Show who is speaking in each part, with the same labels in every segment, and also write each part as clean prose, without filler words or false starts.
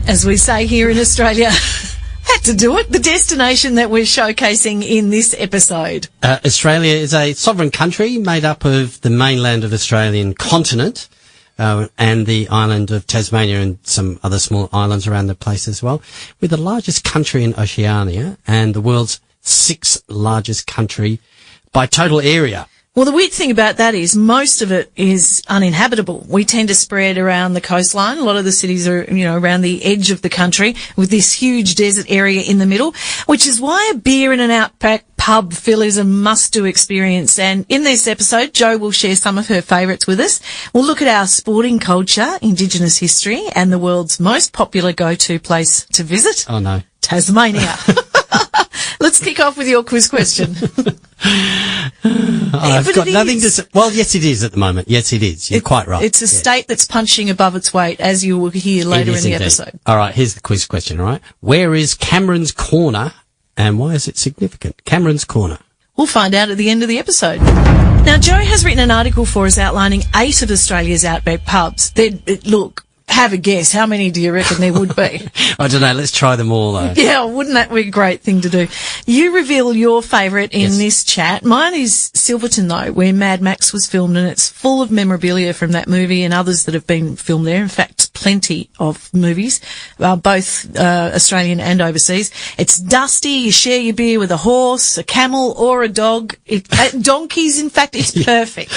Speaker 1: as we say here in Australia. Had to do it. The destination that we're showcasing in this episode.
Speaker 2: Australia is a sovereign country made up of the mainland of the Australian continent, and the island of Tasmania and some other small islands around the place as well. We're the largest country in Oceania and the world's 6th largest country by total area.
Speaker 1: Well, the weird thing about that is most of it is uninhabitable. We tend to spread around the coastline. A lot of the cities are, around the edge of the country with this huge desert area in the middle, which is why a beer in an outback pub fill is a must-do experience. And in this episode, Jo will share some of her favourites with us. We'll look at our sporting culture, Indigenous history, and the world's most popular go-to place to visit.
Speaker 2: Oh, no.
Speaker 1: Tasmania. Let's kick off with your quiz question.
Speaker 2: I've got nothing to say. Well, yes, it is at the moment. Yes, it is. You're quite right.
Speaker 1: It's a state that's punching above its weight, as you will hear later in the episode.
Speaker 2: All right, here's the quiz question, all right? Where is Cameron's Corner, and why is it significant? Cameron's Corner.
Speaker 1: We'll find out at the end of the episode. Now, Jo has written an article for us outlining 8 of Australia's outback pubs. Look, have a guess. How many do you reckon there would be?
Speaker 2: I don't know. Let's try them all, though.
Speaker 1: Yeah, wouldn't that be a great thing to do? You reveal your favourite in this chat. Mine is Silverton, though, where Mad Max was filmed, and it's full of memorabilia from that movie and others that have been filmed there. In fact, plenty of movies, both Australian and overseas. It's dusty. You share your beer with a horse, a camel, or a dog. Donkeys, in fact, it's perfect.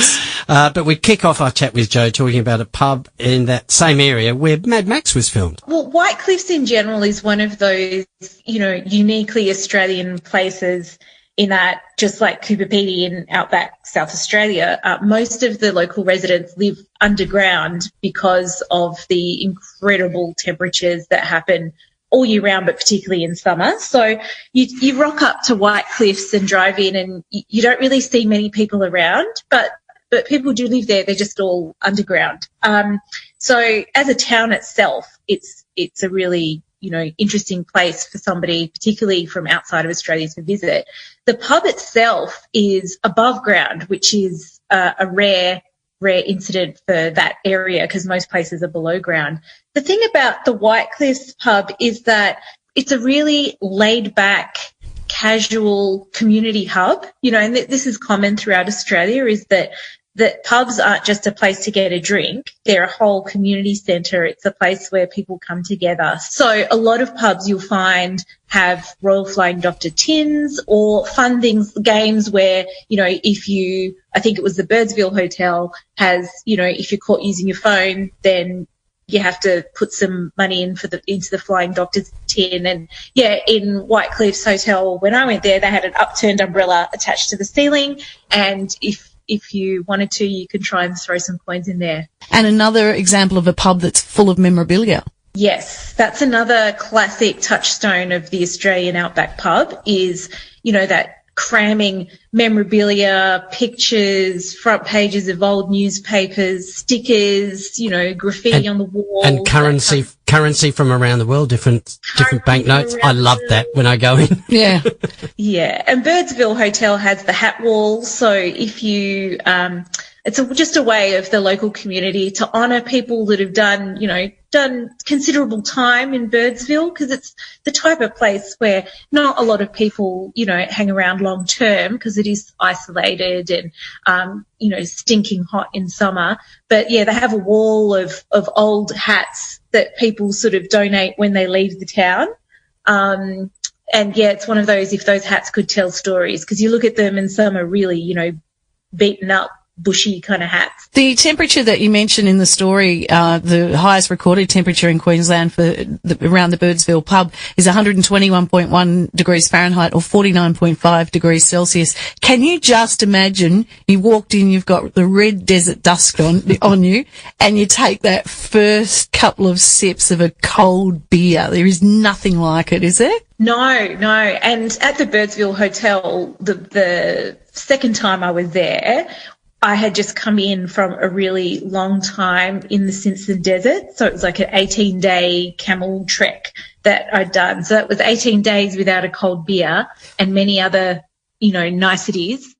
Speaker 2: But we kick off our chat with Jo talking about a pub in that same area where Mad Max was filmed.
Speaker 3: Well, White Cliffs in general is one of those, uniquely Australian places in that, just like Cooper Pedy in outback South Australia, most of the local residents live underground because of the incredible temperatures that happen all year round, but particularly in summer. So you rock up to White Cliffs and drive in, and you don't really see many people around, but people do live there. They're just all underground. So as a town itself, it's a really, interesting place for somebody, particularly from outside of Australia, to visit. The pub itself is above ground, which is a rare incident for that area because most places are below ground. The thing about the White Cliffs pub is that it's a really laid back, casual community hub, and this is common throughout Australia, is that pubs aren't just a place to get a drink. They're a whole community centre. It's a place where people come together. So a lot of pubs you'll find have Royal Flying Doctor tins or fun things, games where, I think it was the Birdsville Hotel has, if you're caught using your phone, then you have to put some money into the Flying Doctor's tin. And yeah, in White Cliffs Hotel, when I went there, they had an upturned umbrella attached to the ceiling, and if you wanted to, you could try and throw some coins in there.
Speaker 1: And another example of a pub that's full of memorabilia.
Speaker 3: Yes, that's another classic touchstone of the Australian outback pub is, that cramming memorabilia, pictures, front pages of old newspapers, stickers, graffiti on the wall.
Speaker 2: And currency from around the world, different banknotes. I love that when I go in.
Speaker 1: Yeah.
Speaker 3: Yeah. And Birdsville Hotel has the hat wall. So if you, it's just a way of the local community to honour people that have done considerable time in Birdsville, because it's the type of place where not a lot of people, hang around long term because it is isolated and, stinking hot in summer. But yeah, they have a wall of old hats that people sort of donate when they leave the town. And yeah, it's one of those, if those hats could tell stories, because you look at them and some are really, beaten up, bushy kind of hats.
Speaker 1: The temperature that you mentioned in the story, the highest recorded temperature in Queensland for around the Birdsville pub is 121.1 degrees Fahrenheit or 49.5 degrees Celsius. Can you just imagine you walked in, you've got the red desert dust on you, and you take that first couple of sips of a cold beer? There is nothing like it, is there?
Speaker 3: No. And at the Birdsville Hotel, the second time I was there, I had just come in from a really long time in the Simpson Desert. So it was like an 18-day camel trek that I'd done. So that was 18 days without a cold beer and many other, niceties.